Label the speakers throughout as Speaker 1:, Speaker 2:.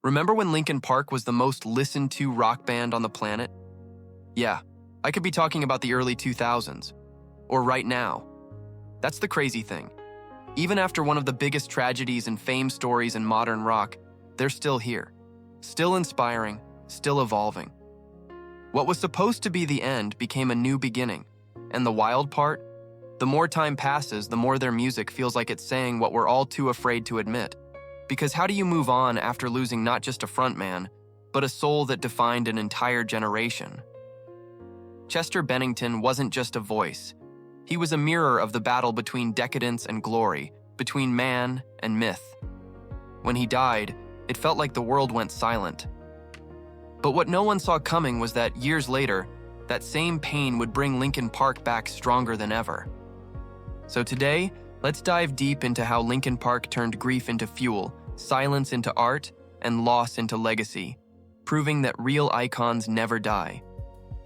Speaker 1: Remember when Linkin Park was the most listened to rock band on the planet? Yeah, I could be talking about the early 2000s, or right now. That's the crazy thing. Even after one of the biggest tragedies and fame stories in modern rock, they're still here. Still inspiring, still evolving. What was supposed to be the end became a new beginning. And the wild part? The more time passes, the more their music feels like it's saying what we're all too afraid to admit. Because how do you move on after losing not just a frontman, but a soul that defined an entire generation? Chester Bennington wasn't just a voice. He was a mirror of the battle between decadence and glory, between man and myth. When he died, it felt like the world went silent. But what no one saw coming was that years later, that same pain would bring Linkin Park back stronger than ever. So today, let's dive deep into how Linkin Park turned grief into fuel, silence into art, and loss into legacy, proving that real icons never die.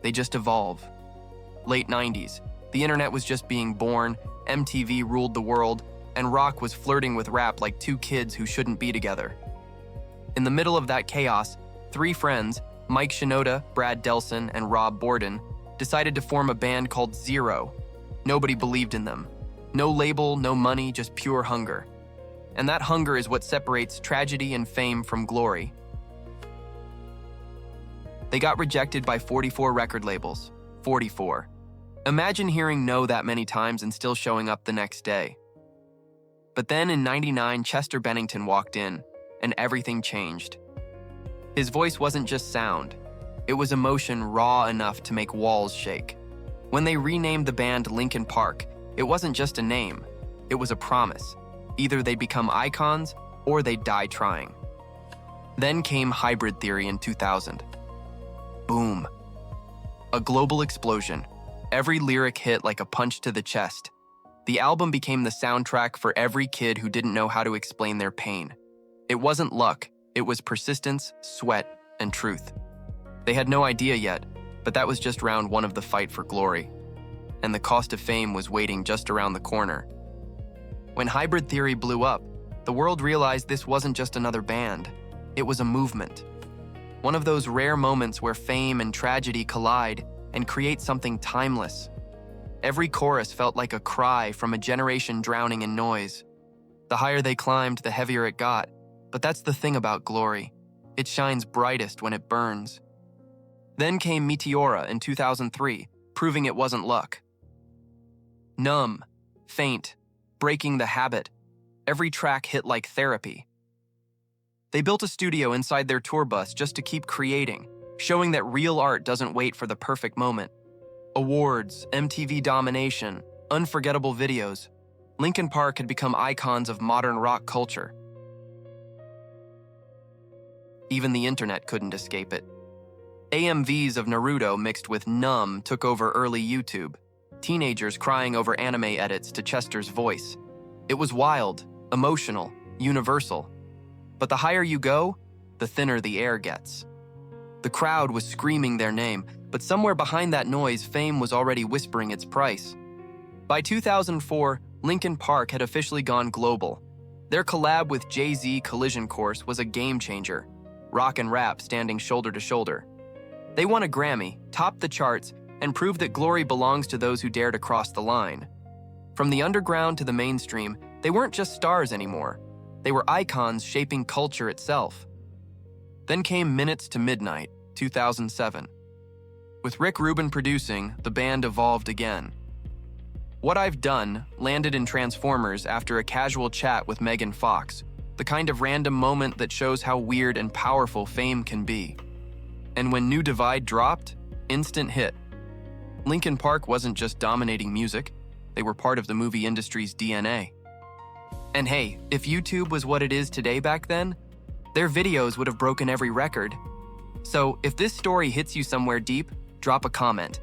Speaker 1: They just evolve. Late 90s, the internet was just being born, MTV ruled the world, and rock was flirting with rap like two kids who shouldn't be together. In the middle of that chaos, three friends, Mike Shinoda, Brad Delson, and Rob Borden, decided to form a band called Zero. Nobody believed in them. No label, no money, just pure hunger. And that hunger is what separates tragedy and fame from glory. They got rejected by 44 record labels. 44. Imagine hearing no that many times and still showing up the next day. But then in '99, Chester Bennington walked in, and everything changed. His voice wasn't just sound. It was emotion raw enough to make walls shake. When they renamed the band Linkin Park, it wasn't just a name. It was a promise. Either they'd become icons, or they'd die trying. Then came Hybrid Theory in 2000. Boom. A global explosion. Every lyric hit like a punch to the chest. The album became the soundtrack for every kid who didn't know how to explain their pain. It wasn't luck. It was persistence, sweat, and truth. They had no idea yet, but that was just round one of the fight for glory. And the cost of fame was waiting just around the corner. When Hybrid Theory blew up, the world realized this wasn't just another band. It was a movement. One of those rare moments where fame and tragedy collide and create something timeless. Every chorus felt like a cry from a generation drowning in noise. The higher they climbed, the heavier it got. But that's the thing about glory. It shines brightest when it burns. Then came Meteora in 2003, proving it wasn't luck. Numb, faint, breaking the habit. Every track hit like therapy. They built a studio inside their tour bus just to keep creating, showing that real art doesn't wait for the perfect moment. Awards, MTV domination, unforgettable videos. Linkin Park had become icons of modern rock culture. Even the internet couldn't escape it. AMVs of Naruto mixed with Numb took over early YouTube. Teenagers crying over anime edits to Chester's voice. It was wild, emotional, universal. But the higher you go, the thinner the air gets. The crowd was screaming their name, but somewhere behind that noise, fame was already whispering its price. By 2004, Linkin Park had officially gone global. Their collab with Jay-Z Collision Course was a game changer. Rock and rap standing shoulder to shoulder. They won a Grammy, topped the charts, and proved that glory belongs to those who dare to cross the line. From the underground to the mainstream, they weren't just stars anymore. They were icons shaping culture itself. Then came Minutes to Midnight, 2007. With Rick Rubin producing, the band evolved again. What I've Done landed in Transformers after a casual chat with Megan Fox, the kind of random moment that shows how weird and powerful fame can be. And when New Divide dropped, instant hit. Linkin Park wasn't just dominating music, they were part of the movie industry's DNA. And hey, if YouTube was what it is today back then, their videos would have broken every record. So if this story hits you somewhere deep, drop a comment.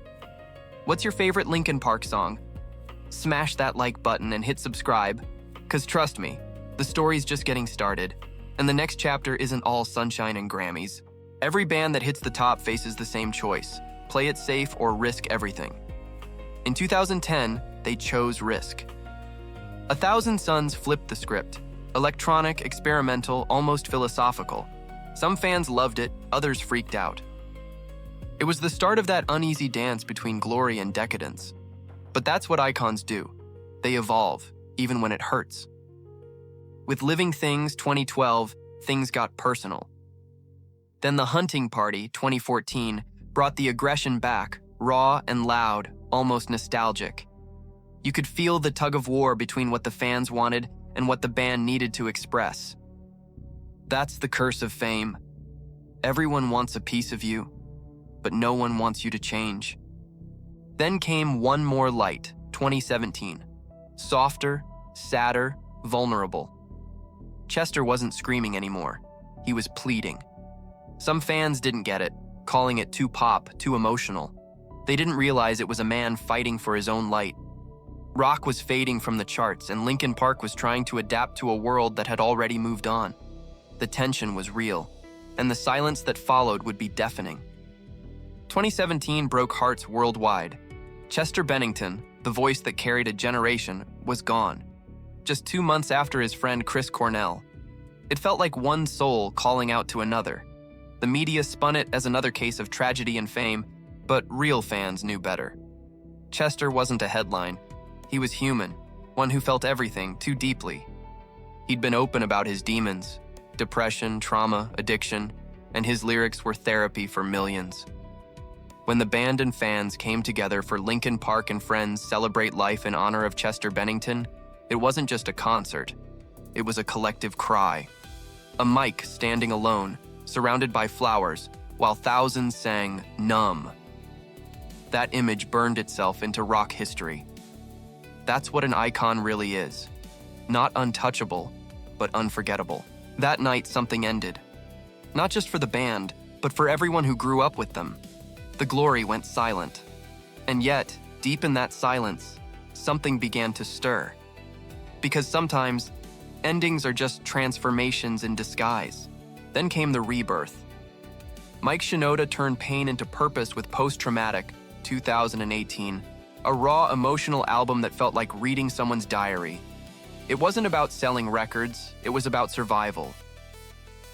Speaker 1: What's your favorite Linkin Park song? Smash that like button and hit subscribe, 'cause trust me, the story's just getting started, and the next chapter isn't all sunshine and Grammys. Every band that hits the top faces the same choice: play it safe or risk everything. In 2010, they chose risk. A Thousand Suns flipped the script. Electronic, experimental, almost philosophical. Some fans loved it, others freaked out. It was the start of that uneasy dance between glory and decadence. But that's what icons do. They evolve, even when it hurts. With Living Things 2012, things got personal. Then The Hunting Party 2014 brought the aggression back, raw and loud, almost nostalgic. You could feel the tug-of-war between what the fans wanted and what the band needed to express. That's the curse of fame. Everyone wants a piece of you, but no one wants you to change. Then came One More Light 2017. Softer, sadder, vulnerable. Chester wasn't screaming anymore. He was pleading. Some fans didn't get it, calling it too pop, too emotional. They didn't realize it was a man fighting for his own light. Rock was fading from the charts, and Linkin Park was trying to adapt to a world that had already moved on. The tension was real, and the silence that followed would be deafening. 2017 broke hearts worldwide. Chester Bennington, the voice that carried a generation, was gone. Just 2 months after his friend Chris Cornell. It felt like one soul calling out to another. The media spun it as another case of tragedy and fame, but real fans knew better. Chester wasn't a headline. He was human, one who felt everything too deeply. He'd been open about his demons, depression, trauma, addiction, and his lyrics were therapy for millions. When the band and fans came together for Linkin Park and Friends Celebrate Life in honor of Chester Bennington, it wasn't just a concert. It was a collective cry. A mic standing alone, surrounded by flowers, while thousands sang Numb. That image burned itself into rock history. That's what an icon really is. Not untouchable, but unforgettable. That night, something ended. Not just for the band, but for everyone who grew up with them. The glory went silent. And yet, deep in that silence, something began to stir. Because sometimes, endings are just transformations in disguise. Then came the Rebirth. Mike Shinoda turned pain into purpose with Post-Traumatic, 2018, a raw, emotional album that felt like reading someone's diary. It wasn't about selling records, it was about survival.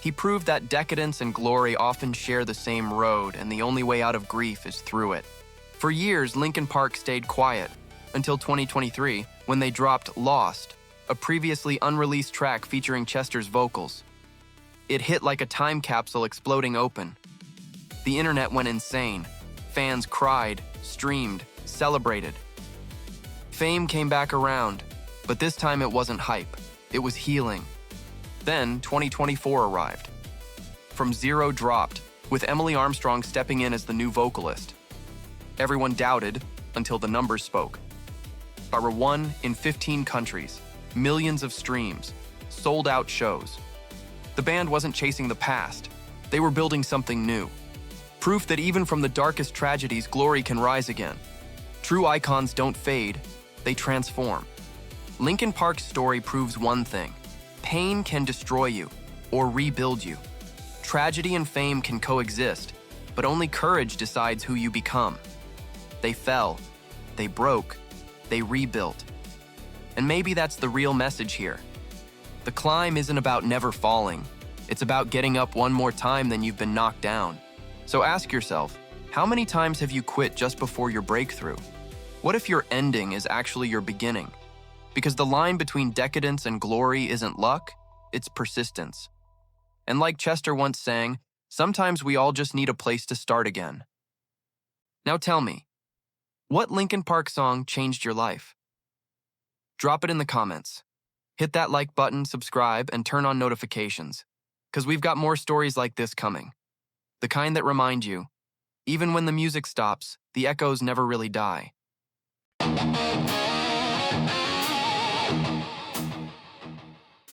Speaker 1: He proved that decadence and glory often share the same road, and the only way out of grief is through it. For years, Linkin Park stayed quiet, until 2023, when they dropped Lost, a previously unreleased track featuring Chester's vocals. It hit like a time capsule exploding open. The internet went insane. Fans cried, streamed, celebrated. Fame came back around, but this time it wasn't hype. It was healing. Then 2024 arrived. From Zero dropped, with Emily Armstrong stepping in as the new vocalist. Everyone doubted until the numbers spoke. Number 1 in 15 countries, millions of streams, sold-out shows. The band wasn't chasing the past. They were building something new. Proof that even from the darkest tragedies, glory can rise again. True icons don't fade, they transform. Linkin Park's story proves one thing. Pain can destroy you, or rebuild you. Tragedy and fame can coexist, but only courage decides who you become. They fell, they broke, they rebuilt. And maybe that's the real message here. The climb isn't about never falling. It's about getting up one more time than you've been knocked down. So ask yourself, how many times have you quit just before your breakthrough? What if your ending is actually your beginning? Because the line between decadence and glory isn't luck, it's persistence. And like Chester once sang, sometimes we all just need a place to start again. Now tell me, what Linkin Park song changed your life? Drop it in the comments. Hit that like button, subscribe, and turn on notifications, because we've got more stories like this coming. The kind that remind you, even when the music stops, the echoes never really die.